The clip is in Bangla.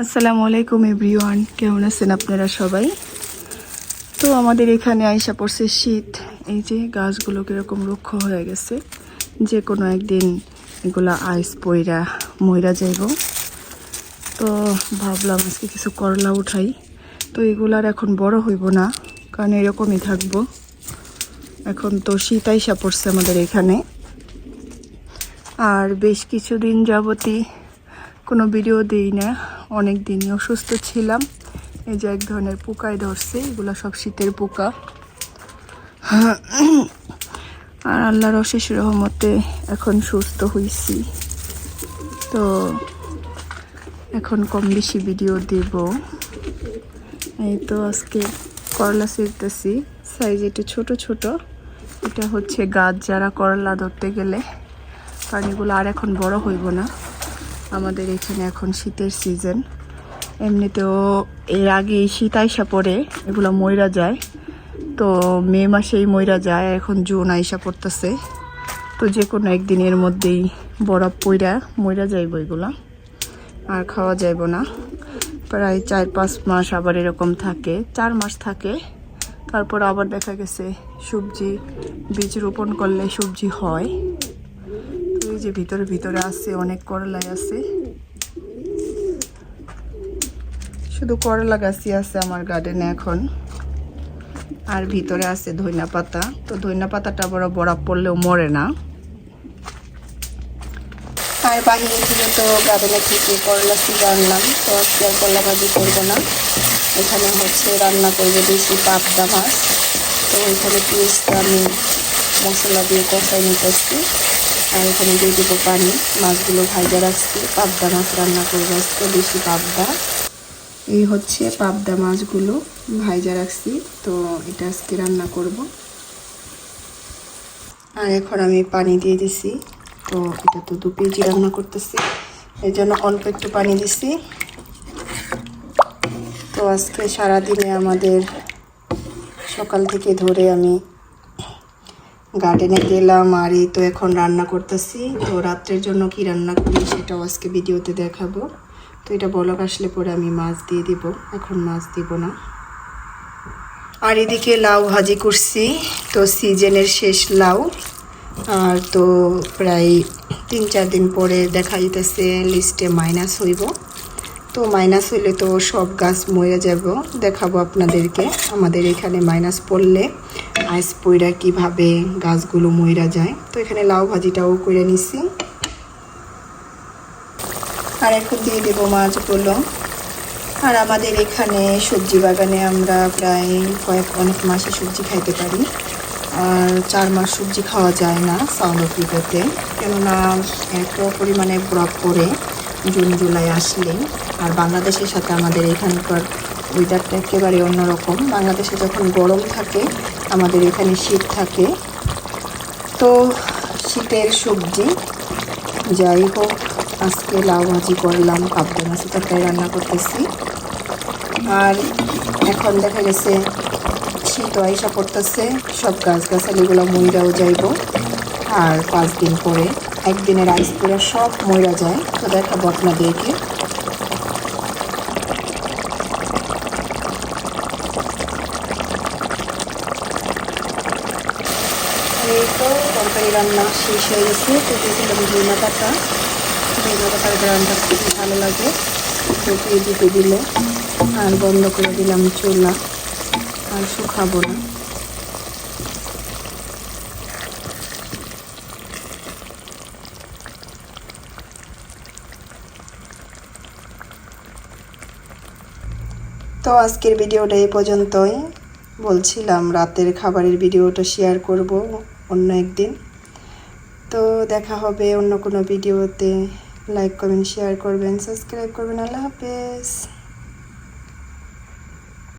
আসসালামু আলাইকুম এভরিওয়ান, কেমন আছেন আপনারা সবাই? তো আমাদের এখানে আইসা পড়ছে শীত। এই যে গাছগুলো কীরকম রুক্ষ হয়ে গেছে, যে কোনো একদিন এগুলা আইস পইরা মইরা যাইব। তো ভাবলাম আজকে কিছু করলা উঠাই। তো এগুলার এখন বড় হইব না, কারণ এরকমই থাকবো। এখন তো শীত আইসা পড়ছে আমাদের এখানে, আর বেশ কিছুদিন যাবতই কোনো ভিডিও দিই না। অনেক দিনই অসুস্থ ছিলাম। এই যে এক ধরনের পোকায় ধরছে, এগুলো সব শীতের পোকা। আর আল্লাহর অশেষ রহমতে এখন সুস্থ হয়েছি। তো এখন কম বেশি ভিডিও দেব। এই তো আজকে করলা ছিঁড়তেছি, সাইজ একটু ছোট ছোট। এটা হচ্ছে গাছ যারা করলা ধরতে গেলে, কারণ এগুলো আর এখন বড় হইব না। আমাদের এখানে এখন শীতের সিজন, এমনিতেও এর আগে শীত আইসা পড়ে এগুলো মইরা যায়। তো মে মাসেই মইরা যায়, এখন জুন আইসা পড়তেছে। তো যে কোনো একদিনের মধ্যেই বরফ পইরা মইরা যাইব এগুলা, আর খাওয়া যাইব না। প্রায় 4-5 মাস আবার এরকম থাকে, 4 মাস থাকে। তারপর আবার দেখা গেছে সবজি বীজ রোপণ করলে সবজি হয়। তো এই যে ভিতরে ভিতরে আছে অনেক করলাই আছে, শুধু করলা গাছই আছে আমার গার্ডেনে এখন। আর ভিতরে আছে ধইনা পাতা। তো ধইনা পাতাটা বড় বরফ পড়লেও মরে না। আর বাহিরে থেকে তো গার্ডেনে থেকে করলা ছিঁড়ে আনলাম। তো আজকে আর করলা ভাজি করবো না, এখানে হচ্ছে রান্না করবো বেশি পাবদা মাছ। তো এখানে পেঁয়াজটা আমি মশলা দিয়ে কষাই নিতেছি, আর এখানে দিয়ে দেবো পানি। মাছগুলো ভাজা রাখছি, পাবদা মাছ রান্না করবো আজকে, বেশি পাবদা। এই হচ্ছে পাবদা মাছগুলো ভাজা রাখছি, তো এটা আজকে রান্না করব। আর এখন আমি পানি দিয়ে দিছি। তো এটা তো 2 কেজি রান্না করতেছি, এই জন্য অল্প একটু পানি দিছি। তো আজকে সারাদিনে আমাদের সকাল থেকে ধরে আমি গার্ডেনে গেলাম, আর এই তো এখন রান্না করতেছি। তো রাত্রের জন্য কি রান্না করি সেটাও আজকে ভিডিওতে দেখাবো। তো এটা বলক আসলে পরে আমি মাছ দিয়ে দিব, এখন মাছ দিব না। আর এদিকে লাউ ভাজি করছি। তো সিজনের শেষ লাউ, আর তো প্রায় 3-4 দিন পরে দেখা যেতেছে লিস্টে মাইনাস হইব। তো মাইনাস হইলে তো সব গাছ মরে যাব, দেখাবো আপনাদেরকে। আমাদের এখানে মাইনাস পড়লে আইস পইরা কীভাবে গাছগুলো মইরা যায়। তো এখানে লাউ ভাজিটাও করে নিছি। আর এখন দিয়ে দেবো মাছগুলো। আর আমাদের এখানে সবজি বাগানে আমরা প্রায় অনেক মাসে সবজি খাইতে পারি। আর 4 মাস সবজি খাওয়া যায় না সাউথ আফ্রিকাতে, কেননা এত পরিমাণে বরফ পড়ে জুন জুলাই আসলে। আর বাংলাদেশের সাথে আমাদের এখানকার ওয়েদারটা একেবারে অন্যরকম। বাংলাদেশে যখন গরম থাকে, আমাদের এখানে শীত থাকে। তো শীতের সবজি যাই হোক, আজকে লাউ ভাজি করলাম, পাবদা মাছের তরকারি রান্না করতেছি। আর এখন দেখা গেছে শীত আইসা পড়তেছে, সব গাছগাছালিগুলো মইরাও যাইব। আর 5 দিন পরে একদিনের আইস পরে সব মইরা যায়। তো দেখাবো আপনাদেরকে। এই তো তরকারি রান্না শেষ হয়ে গেছে। তো দিয়েছিলাম ধইনা পাতার গ্রামটা খুব ভালো লাগে, তো দিতে দিল। আর বন্ধ করে দিলাম চুলা, আর শুকাবো না। তো আজকের ভিডিওটা এই পর্যন্তই। বলছিলাম রাতের খাবারের ভিডিওটা শেয়ার করব অন্য একদিন। তো দেখা হবে অন্য কোনো ভিডিওতে। লাইক কমেন্ট শেয়ার করবেন, সাবস্ক্রাইব করবেন। আল্লাহ হাফেজ।